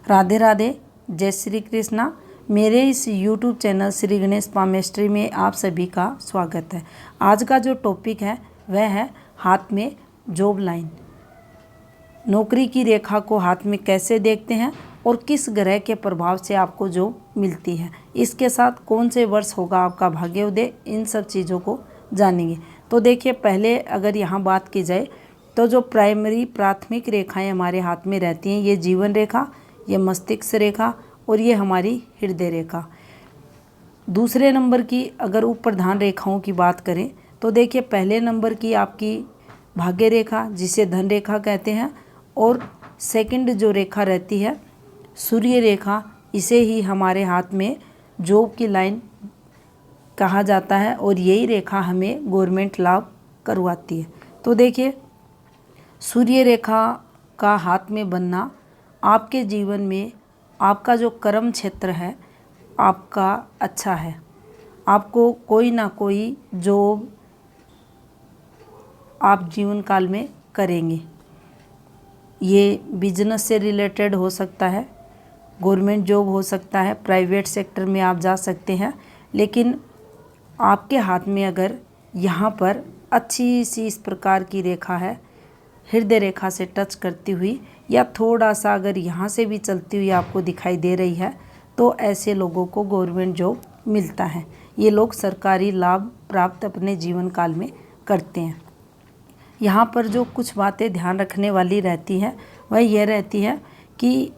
राधे राधे, जय श्री कृष्णा। मेरे इस YouTube channel Shri Ganesh palmistry में आप सभी का स्वागत है। आज का जो टॉपिक है वह है हाथ में जॉब लाइन। नौकरी की रेखा को हाथ में कैसे देखते हैं और किस ग्रह के प्रभाव से आपको जॉब मिलती है, इसके साथ कौन से वर्ष होगा आपका भाग्योदय, इन सब चीज़ों को जानेंगे। तो देखिए, पहले अगर यहाँ बात की जाए तो जो प्राथमिक रेखाएं हमारे हाथ में रहती हैं, ये जीवन रेखा, ये मस्तिष्क रेखा और ये हमारी हृदय रेखा। दूसरे नंबर की अगर उप प्रधान रेखाओं की बात करें तो देखिए, पहले नंबर की आपकी भाग्य रेखा जिसे धन रेखा कहते हैं, और सेकंड जो रेखा रहती है सूर्य रेखा, इसे ही हमारे हाथ में जॉब की लाइन कहा जाता है और यही रेखा हमें गवर्नमेंट लाभ करवाती है। तो देखिए, सूर्य रेखा का हाथ में बनना आपके जीवन में आपका जो कर्म क्षेत्र है आपका अच्छा है। आपको कोई ना कोई जॉब आप जीवन काल में करेंगे। ये बिजनेस से रिलेटेड हो सकता है, गवर्नमेंट जॉब हो सकता है, प्राइवेट सेक्टर में आप जा सकते हैं। लेकिन आपके हाथ में अगर यहाँ पर अच्छी सी इस प्रकार की रेखा है, हृदय रेखा से टच करती हुई, या थोड़ा सा अगर यहाँ से भी चलती हुई आपको दिखाई दे रही है, तो ऐसे लोगों को गवर्नमेंट जॉब मिलता है। ये लोग सरकारी लाभ प्राप्त अपने जीवन काल में करते हैं। यहाँ पर जो कुछ बातें ध्यान रखने वाली रहती हैं वह यह रहती है कि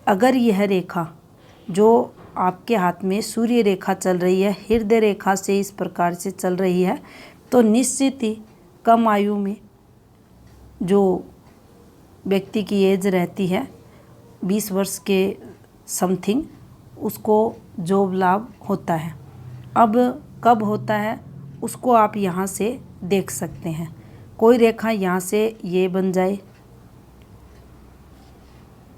अगर यह रेखा जो आपके हाथ में सूर्य रेखा चल रही है, हृदय रेखा से इस प्रकार से चल रही है, तो निश्चित ही कम आयु में जो व्यक्ति की एज रहती है 20 वर्ष के समथिंग, उसको जॉब लाभ होता है। अब कब होता है उसको आप यहाँ से देख सकते हैं। कोई रेखा यहाँ से ये बन जाए,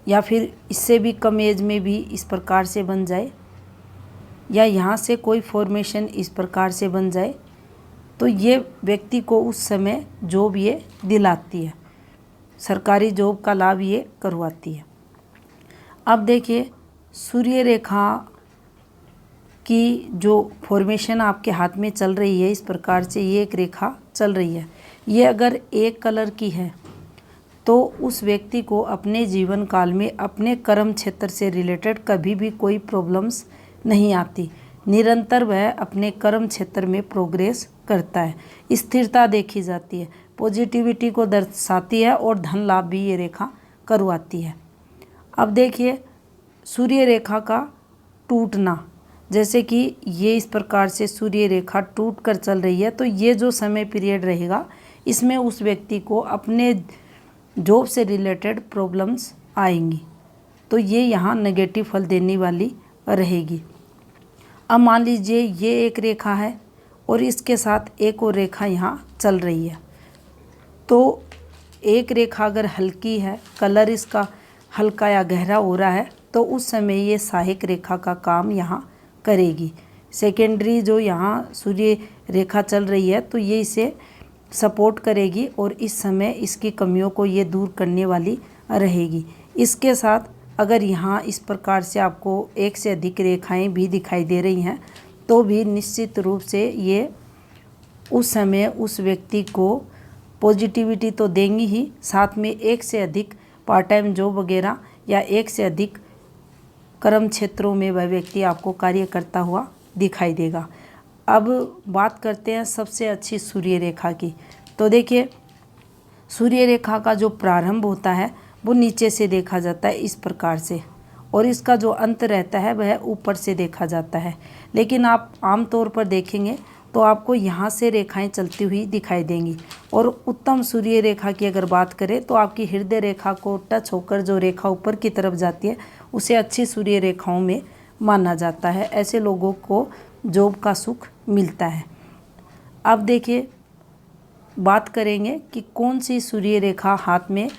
या फिर इससे भी कम एज में भी इस प्रकार से बन जाए, या यहाँ से कोई फॉर्मेशन इस प्रकार से बन जाए, तो ये व्यक्ति को उस समय जॉब ये दिलाती है, सरकारी जॉब का लाभ ये करवाती है। अब देखिए, सूर्य रेखा की जो फॉर्मेशन आपके हाथ में चल रही है, इस प्रकार से ये एक रेखा चल रही है, ये अगर एक कलर की है तो उस व्यक्ति को अपने जीवन काल में अपने कर्म क्षेत्र से रिलेटेड कभी भी कोई प्रॉब्लम्स नहीं आती। निरंतर वह अपने कर्म क्षेत्र में प्रोग्रेस करता है, स्थिरता देखी जाती है, पॉजिटिविटी को दर्शाती है और धन लाभ भी ये रेखा करवाती है। अब देखिए, सूर्य रेखा का टूटना, जैसे कि ये इस प्रकार से सूर्य रेखा टूट कर चल रही है, तो ये जो समय पीरियड रहेगा इसमें उस व्यक्ति को अपने जॉब से रिलेटेड प्रॉब्लम्स आएंगी, तो ये यहाँ नेगेटिव फल देने वाली रहेगी। अब मान लीजिए ये एक रेखा है और इसके साथ एक और रेखा यहाँ चल रही है, तो एक रेखा अगर हल्की है, कलर इसका हल्का या गहरा हो रहा है, तो उस समय ये सहायक रेखा का काम यहाँ करेगी। सेकेंडरी जो यहाँ सूर्य रेखा चल रही है, तो ये इसे सपोर्ट करेगी और इस समय इसकी कमियों को ये दूर करने वाली रहेगी। इसके साथ अगर यहाँ इस प्रकार से आपको एक से अधिक रेखाएं भी दिखाई दे रही हैं, तो भी निश्चित रूप से ये उस समय उस व्यक्ति को पॉजिटिविटी तो देंगी ही, साथ में एक से अधिक पार्ट टाइम जॉब वगैरह या एक से अधिक कर्म क्षेत्रों में वह व्यक्ति आपको कार्य करता हुआ दिखाई देगा। अब बात करते हैं सबसे अच्छी सूर्य रेखा की। तो देखिए, सूर्य रेखा का जो प्रारंभ होता है वो नीचे से देखा जाता है इस प्रकार से, और इसका जो अंत रहता है वह ऊपर से देखा जाता है। लेकिन आप आमतौर पर देखेंगे तो आपको यहाँ से रेखाएं चलती हुई दिखाई देंगी। और उत्तम सूर्य रेखा की अगर बात करें तो आपकी हृदय रेखा को टच होकर जो रेखा ऊपर की तरफ जाती है उसे अच्छी सूर्य रेखाओं में माना जाता है। ऐसे लोगों को जॉब का सुख मिलता है। अब देखिए, बात करेंगे कि कौन सी सूर्य रेखा हाथ में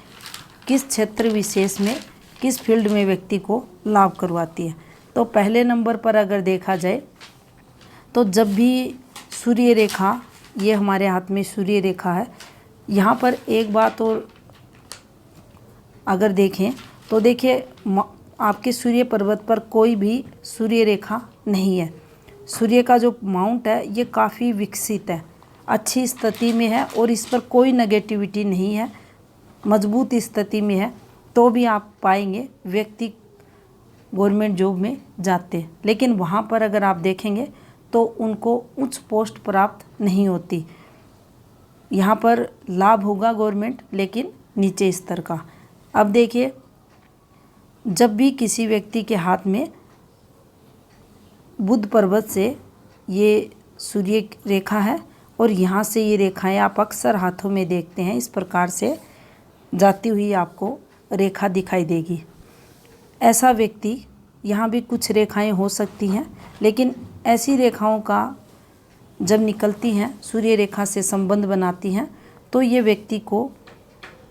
किस क्षेत्र विशेष में किस फील्ड में व्यक्ति को लाभ करवाती है। तो पहले नंबर पर अगर देखा जाए तो जब भी सूर्य रेखा, ये हमारे हाथ में सूर्य रेखा है, यहाँ पर एक बात और अगर देखें तो देखिए आपके सूर्य पर्वत पर कोई भी सूर्य रेखा नहीं है। सूर्य का जो माउंट है ये काफ़ी विकसित है, अच्छी स्थिति में है और इस पर कोई नेगेटिविटी नहीं है, मजबूत स्थिति में है। तो भी आप पाएंगे व्यक्ति गवर्नमेंट जॉब में जाते हैं, लेकिन वहाँ पर अगर आप देखेंगे तो उनको उच्च पोस्ट प्राप्त नहीं होती। यहाँ पर लाभ होगा गवर्नमेंट, लेकिन नीचे स्तर का। अब देखिए, जब भी किसी व्यक्ति के हाथ में बुध पर्वत से ये सूर्य रेखा है और यहाँ से ये रेखाएं आप अक्सर हाथों में देखते हैं, इस प्रकार से जाती हुई आपको रेखा दिखाई देगी। ऐसा व्यक्ति, यहाँ भी कुछ रेखाएं हो सकती हैं, लेकिन ऐसी रेखाओं का जब निकलती हैं, सूर्य रेखा से संबंध बनाती हैं, तो ये व्यक्ति को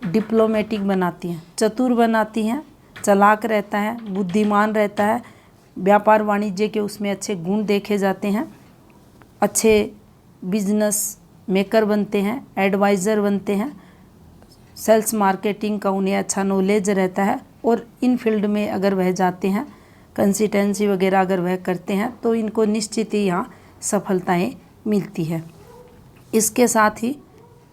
डिप्लोमेटिक बनाती हैं, चतुर बनाती हैं, चालाक रहता है, बुद्धिमान रहता है, व्यापार वाणिज्य के उसमें अच्छे गुण देखे जाते हैं, अच्छे बिजनेस मेकर बनते हैं, एडवाइज़र बनते हैं, सेल्स मार्केटिंग का उन्हें अच्छा नॉलेज रहता है। और इन फील्ड में अगर वह जाते हैं, कंसल्टेंसी वगैरह अगर वह करते हैं, तो इनको निश्चित ही यहाँ सफलताएं मिलती है। इसके साथ ही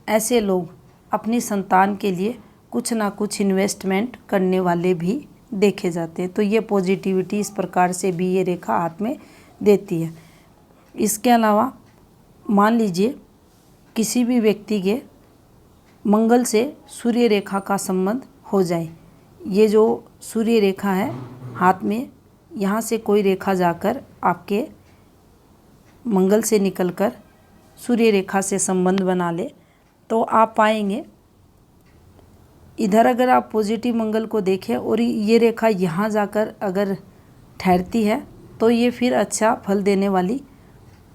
ऐसे लोग अपनी संतान के लिए कुछ ना कुछ इन्वेस्टमेंट करने वाले भी देखे जाते हैं। तो ये पॉजिटिविटी इस प्रकार से भी ये रेखा हाथ में देती है। इसके अलावा मान लीजिए किसी भी व्यक्ति के मंगल से सूर्य रेखा का संबंध हो जाए, ये जो सूर्य रेखा है हाथ में, यहाँ से कोई रेखा जाकर आपके मंगल से निकलकर सूर्य रेखा से संबंध बना ले, तो आप पाएंगे इधर अगर आप पॉजिटिव मंगल को देखें और ये रेखा यहाँ जाकर अगर ठहरती है, तो ये फिर अच्छा फल देने वाली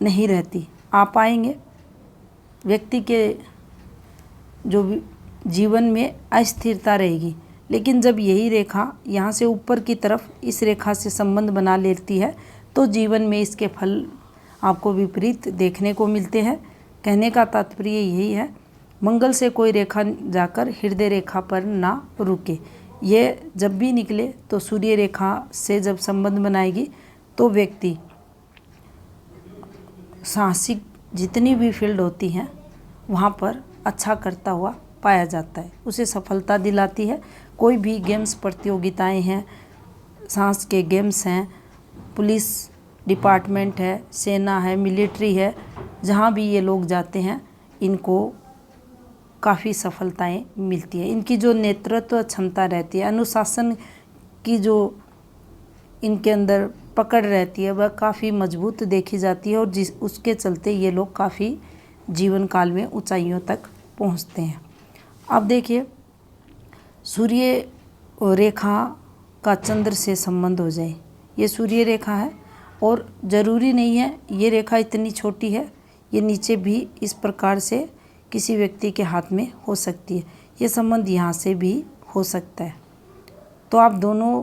नहीं रहती। आप पाएंगे व्यक्ति के जो जीवन में अस्थिरता रहेगी। लेकिन जब यही रेखा यहाँ से ऊपर की तरफ इस रेखा से संबंध बना लेती है, तो जीवन में इसके फल आपको विपरीत देखने को मिलते हैं। कहने का तात्पर्य यही है, मंगल से कोई रेखा जाकर हृदय रेखा पर ना रुके। ये जब भी निकले तो सूर्य रेखा से जब संबंध बनाएगी, तो व्यक्ति साहसिक जितनी भी फील्ड होती हैं वहाँ पर अच्छा करता हुआ पाया जाता है, उसे सफलता दिलाती है। कोई भी गेम्स प्रतियोगिताएं हैं, साहस के गेम्स हैं, पुलिस डिपार्टमेंट है, सेना है, मिलिट्री है, जहाँ भी ये लोग जाते हैं इनको काफ़ी सफलताएं मिलती है। इनकी जो नेतृत्व क्षमता रहती है, अनुशासन की जो इनके अंदर पकड़ रहती है, वह काफ़ी मजबूत देखी जाती है और उसके चलते ये लोग काफ़ी जीवन काल में ऊंचाइयों तक पहुंचते हैं। अब देखिए, सूर्य रेखा का चंद्र से संबंध हो जाए, ये सूर्य रेखा है और ज़रूरी नहीं है ये रेखा इतनी छोटी है, ये नीचे भी इस प्रकार से किसी व्यक्ति के हाथ में हो सकती है, ये संबंध यहाँ से भी हो सकता है। तो आप दोनों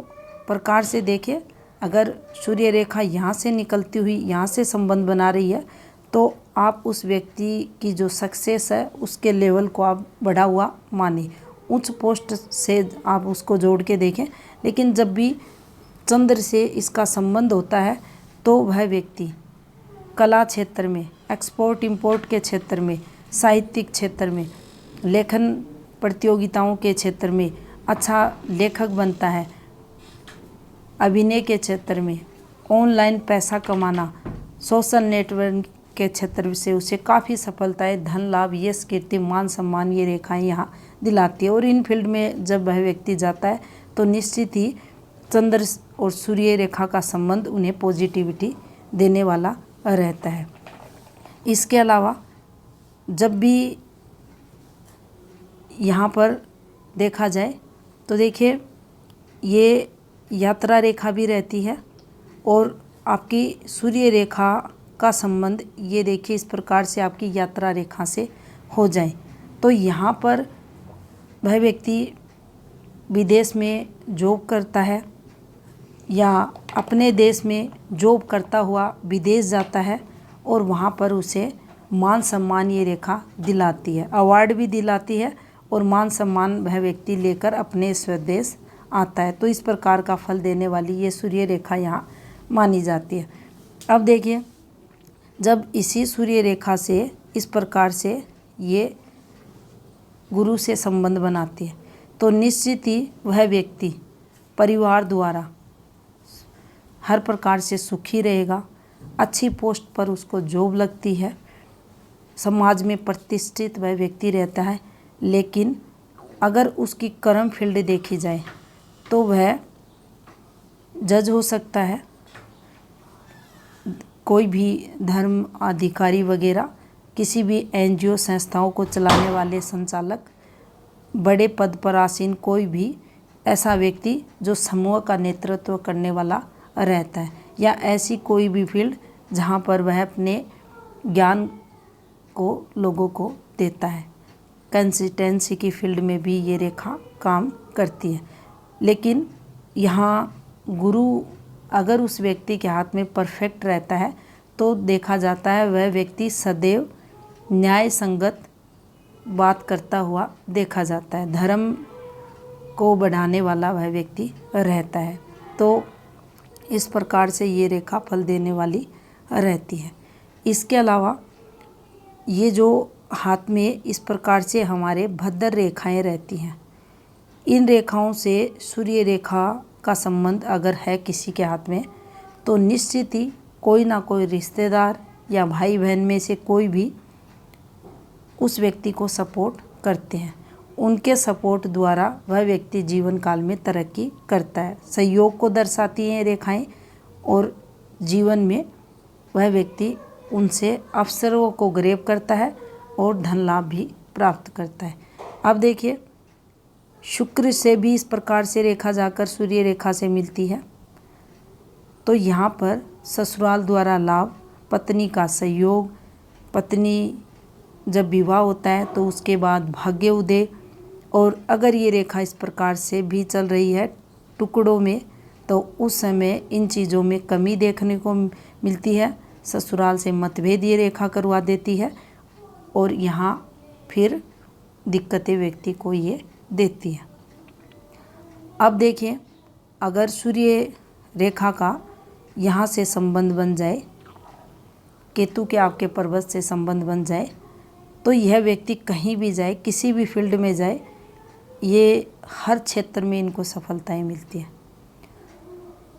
प्रकार से देखें, अगर सूर्य रेखा यहाँ से निकलती हुई यहाँ से संबंध बना रही है, तो आप उस व्यक्ति की जो सक्सेस है उसके लेवल को आप बढ़ा हुआ माने, उच्च पोस्ट से आप उसको जोड़ के देखें। लेकिन जब भी चंद्र से इसका संबंध होता है, तो वह व्यक्ति कला क्षेत्र में, एक्सपोर्ट इंपोर्ट के क्षेत्र में, साहित्यिक क्षेत्र में, लेखन प्रतियोगिताओं के क्षेत्र में अच्छा लेखक बनता है, अभिनय के क्षेत्र में, ऑनलाइन पैसा कमाना, सोशल नेटवर्क के क्षेत्र से उसे काफ़ी सफलताएं, धन लाभ, यश, कीर्ति, मान सम्मान ये रेखाएं यहाँ दिलाती है। और इन फील्ड में जब वह व्यक्ति जाता है, तो निश्चित ही चंद्र और सूर्य रेखा का संबंध उन्हें पॉजिटिविटी देने वाला रहता है। इसके अलावा जब भी यहाँ पर देखा जाए, तो देखिए ये यात्रा रेखा भी रहती है और आपकी सूर्य रेखा का संबंध ये देखिए इस प्रकार से आपकी यात्रा रेखा से हो जाए, तो यहाँ पर वह व्यक्ति विदेश में जॉब करता है या अपने देश में जॉब करता हुआ विदेश जाता है और वहाँ पर उसे मान सम्मान ये रेखा दिलाती है, अवार्ड भी दिलाती है और मान सम्मान वह व्यक्ति लेकर अपने स्वदेश आता है। तो इस प्रकार का फल देने वाली ये सूर्य रेखा यहाँ मानी जाती है। अब देखिए, जब इसी सूर्य रेखा से इस प्रकार से ये गुरु से संबंध बनाती है तो निश्चित ही वह व्यक्ति परिवार द्वारा हर प्रकार से सुखी रहेगा, अच्छी पोस्ट पर उसको जॉब लगती है, समाज में प्रतिष्ठित वह व्यक्ति रहता है। लेकिन अगर उसकी कर्म फील्ड देखी जाए तो वह जज हो सकता है, कोई भी धर्म अधिकारी वगैरह, किसी भी एनजीओ संस्थाओं को चलाने वाले संचालक, बड़े पद पर आसीन कोई भी ऐसा व्यक्ति जो समूह का नेतृत्व करने वाला रहता है, या ऐसी कोई भी फील्ड जहाँ पर वह अपने ज्ञान को लोगों को देता है। कंसिस्टेंसी की फील्ड में भी ये रेखा काम करती है। लेकिन यहाँ गुरु अगर उस व्यक्ति के हाथ में परफेक्ट रहता है तो देखा जाता है वह व्यक्ति सदैव न्याय संगत बात करता हुआ देखा जाता है, धर्म को बढ़ाने वाला वह व्यक्ति रहता है। तो इस प्रकार से ये रेखा फल देने वाली रहती है। इसके अलावा ये जो हाथ में इस प्रकार से हमारे भद्र रेखाएं रहती हैं, इन रेखाओं से सूर्य रेखा का संबंध अगर है किसी के हाथ में तो निश्चित ही कोई ना कोई रिश्तेदार या भाई बहन में से कोई भी उस व्यक्ति को सपोर्ट करते हैं। उनके सपोर्ट द्वारा वह व्यक्ति जीवन काल में तरक्की करता है। सहयोग को दर्शाती हैं रेखाएं और जीवन में वह व्यक्ति उनसे अवसरों को ग्रैब करता है और धन लाभ भी प्राप्त करता है। अब देखिए, शुक्र से भी इस प्रकार से रेखा जाकर सूर्य रेखा से मिलती है तो यहाँ पर ससुराल द्वारा लाभ, पत्नी का सहयोग, पत्नी जब विवाह होता है तो उसके बाद भाग्य उदय। और अगर ये रेखा इस प्रकार से भी चल रही है टुकड़ों में तो उस समय इन चीज़ों में कमी देखने को मिलती है। ससुराल से मतभेद ये रेखा करवा देती है और यहाँ फिर दिक्कतें व्यक्ति को ये देती है। अब देखिए, अगर सूर्य रेखा का यहाँ से संबंध बन जाए, केतु के आपके पर्वत से संबंध बन जाए तो यह व्यक्ति कहीं भी जाए, किसी भी फील्ड में जाए, ये हर क्षेत्र में इनको सफलताएं मिलती है।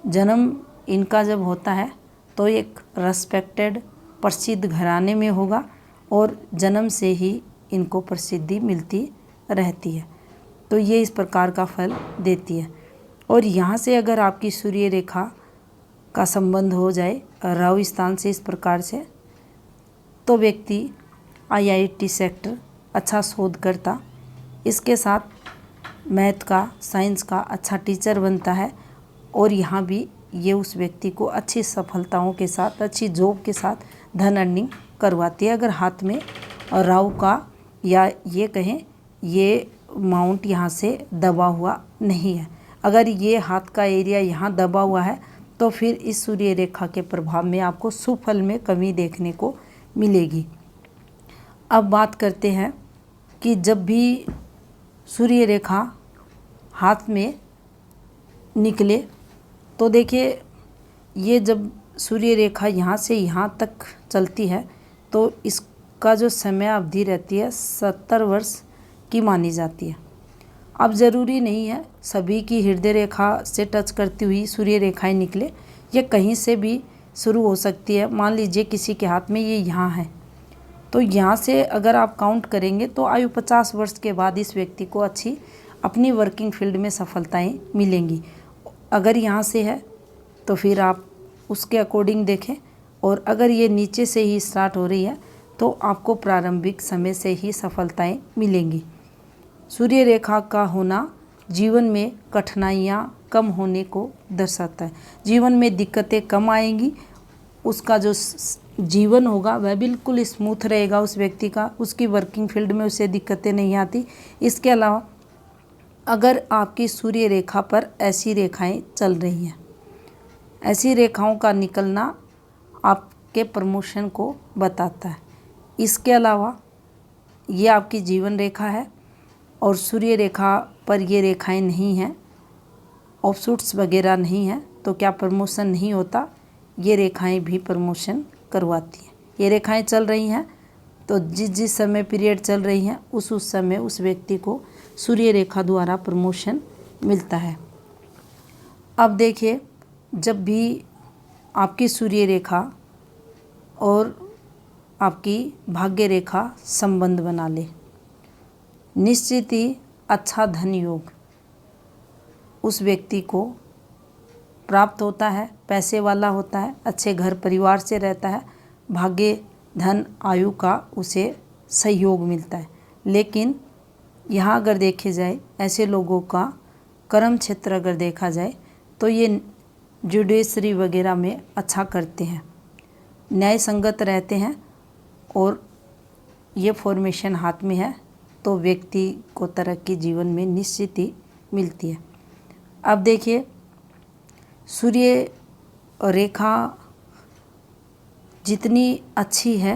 जन्म इनका जब होता है तो एक रेस्पेक्टेड प्रसिद्ध घराने में होगा और जन्म से ही इनको प्रसिद्धि मिलती रहती है। तो ये इस प्रकार का फल देती है। और यहाँ से अगर आपकी सूर्य रेखा का संबंध हो जाए राहु स्थान से इस प्रकार से तो व्यक्ति आईआईटी सेक्टर अच्छा शोधकर्ता, इसके साथ मैथ का, साइंस का अच्छा टीचर बनता है। और यहाँ भी ये उस व्यक्ति को अच्छी सफलताओं के साथ, अच्छी जॉब के साथ धन अर्निंग करवाती है अगर हाथ में राहु का या ये कहें ये माउंट यहाँ से दबा हुआ नहीं है। अगर ये हाथ का एरिया यहाँ दबा हुआ है तो फिर इस सूर्य रेखा के प्रभाव में आपको सुफल में कमी देखने को मिलेगी। अब बात करते हैं कि जब भी सूर्य रेखा हाथ में निकले तो देखिए, ये जब सूर्य रेखा यहाँ से यहाँ तक चलती है तो इसका जो समय अवधि रहती है 70 वर्ष की मानी जाती है। अब ज़रूरी नहीं है सभी की हृदय रेखा से टच करती हुई सूर्य रेखाएं निकले, ये कहीं से भी शुरू हो सकती है। मान लीजिए किसी के हाथ में ये यहाँ है तो यहाँ से अगर आप काउंट करेंगे तो आयु 50 वर्ष के बाद इस व्यक्ति को अच्छी अपनी वर्किंग फील्ड में सफलताएं मिलेंगी। अगर यहाँ से है तो फिर आप उसके अकॉर्डिंग देखें, और अगर ये नीचे से ही स्टार्ट हो रही है तो आपको प्रारंभिक समय से ही सफलताएं मिलेंगी। सूर्य रेखा का होना जीवन में कठिनाइयाँ कम होने को दर्शाता है। जीवन में दिक्कतें कम आएंगी, उसका जो जीवन होगा वह बिल्कुल स्मूथ रहेगा उस व्यक्ति का, उसकी वर्किंग फील्ड में उसे दिक्कतें नहीं आती। इसके अलावा अगर आपकी सूर्य रेखा पर ऐसी रेखाएं चल रही हैं, ऐसी रेखाओं का निकलना आपके प्रमोशन को बताता है। इसके अलावा ये आपकी जीवन रेखा है और सूर्य रेखा पर ये रेखाएं नहीं हैं ऑफशूट्स वगैरह नहीं है तो क्या प्रमोशन नहीं होता, ये रेखाएं भी प्रमोशन करवाती हैं। ये रेखाएं चल रही हैं तो जिस जिस समय पीरियड चल रही हैं उस समय उस व्यक्ति को सूर्य रेखा द्वारा प्रमोशन मिलता है। अब देखिए, जब भी आपकी सूर्य रेखा और आपकी भाग्य रेखा संबंध बना ले, निश्चित ही अच्छा धन योग उस व्यक्ति को प्राप्त होता है, पैसे वाला होता है, अच्छे घर परिवार से रहता है, भाग्य धन आयु का उसे सहयोग मिलता है। लेकिन यहाँ अगर देखे जाए ऐसे लोगों का कर्म क्षेत्र अगर देखा जाए तो ये जुडिशरी वगैरह में अच्छा करते हैं, न्याय संगत रहते हैं और ये फॉर्मेशन हाथ में है तो व्यक्ति को तरक्की जीवन में निश्चित ही मिलती है। अब देखिए, सूर्य रेखा जितनी अच्छी है,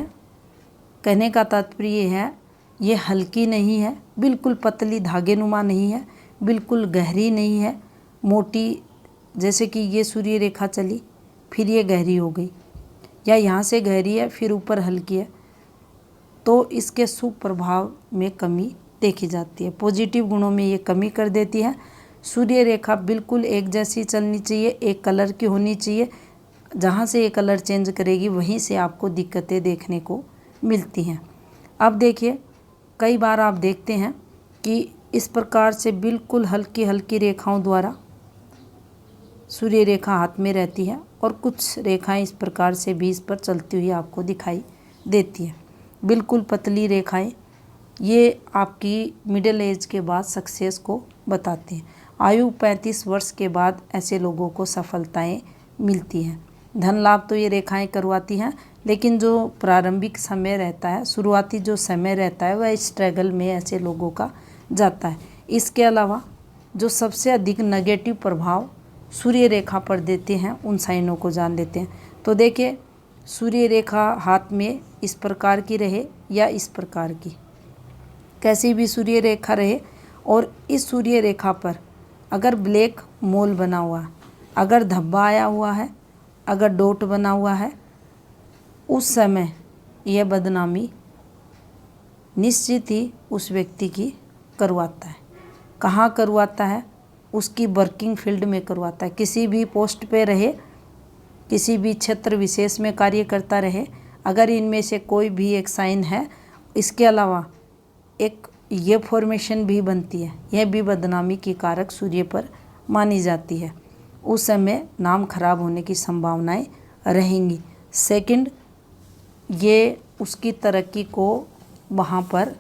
कहने का तात्पर्य है ये हल्की नहीं है, बिल्कुल पतली धागेनुमा नहीं है, बिल्कुल गहरी नहीं है, मोटी, जैसे कि ये सूर्य रेखा चली फिर ये गहरी हो गई, या यहाँ से गहरी है फिर ऊपर हल्की है, तो इसके शुभ प्रभाव में कमी देखी जाती है, पॉजिटिव गुणों में ये कमी कर देती है। सूर्य रेखा बिल्कुल एक जैसी चलनी चाहिए, एक कलर की होनी चाहिए, जहाँ से ये कलर चेंज करेगी वहीं से आपको दिक्कतें देखने को मिलती हैं। अब देखिए, कई बार आप देखते हैं कि इस प्रकार से बिल्कुल हल्की हल्की रेखाओं द्वारा सूर्य रेखा हाथ में रहती है और कुछ रेखाएं इस प्रकार से भी इस पर चलती हुई आपको दिखाई देती हैं, बिल्कुल पतली रेखाएं। ये आपकी मिडिल एज के बाद सक्सेस को बताती हैं। आयु 35 वर्ष के बाद ऐसे लोगों को सफलताएं मिलती हैं। धन लाभ तो ये रेखाएं करवाती हैं, लेकिन जो प्रारंभिक समय रहता है, शुरुआती जो समय रहता है, वह स्ट्रगल में ऐसे लोगों का जाता है। इसके अलावा जो सबसे अधिक नेगेटिव प्रभाव सूर्य रेखा पर देते हैं उन साइनों को जान लेते हैं। तो देखिए, सूर्य रेखा हाथ में इस प्रकार की रहे या इस प्रकार की, कैसी भी सूर्य रेखा रहे, और इस सूर्य रेखा पर अगर ब्लैक मोल बना हुआ है, अगर धब्बा आया हुआ है, अगर डॉट बना हुआ है, उस समय यह बदनामी निश्चित ही उस व्यक्ति की करवाता है। कहाँ करवाता है? उसकी वर्किंग फील्ड में करवाता है। किसी भी पोस्ट पे रहे, किसी भी क्षेत्र विशेष में कार्य करता रहे, अगर इनमें से कोई भी एक साइन है, इसके अलावा एक ये फॉर्मेशन भी बनती है, यह भी बदनामी की कारक सूर्य पर मानी जाती है। उस समय नाम खराब होने की संभावनाएं रहेंगी। सेकंड, ये उसकी तरक्की को वहाँ पर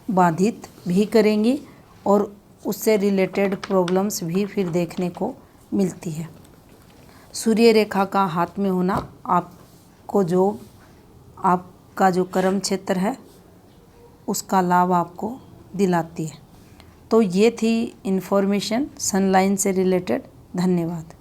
बाधित भी करेंगी और उससे रिलेटेड प्रॉब्लम्स भी फिर देखने को मिलती है। सूर्य रेखा का हाथ में होना आपको जो आपका जो कर्म क्षेत्र है उसका लाभ आपको दिलाती है। तो ये थी इन्फॉर्मेशन सनलाइन से रिलेटेड। धन्यवाद।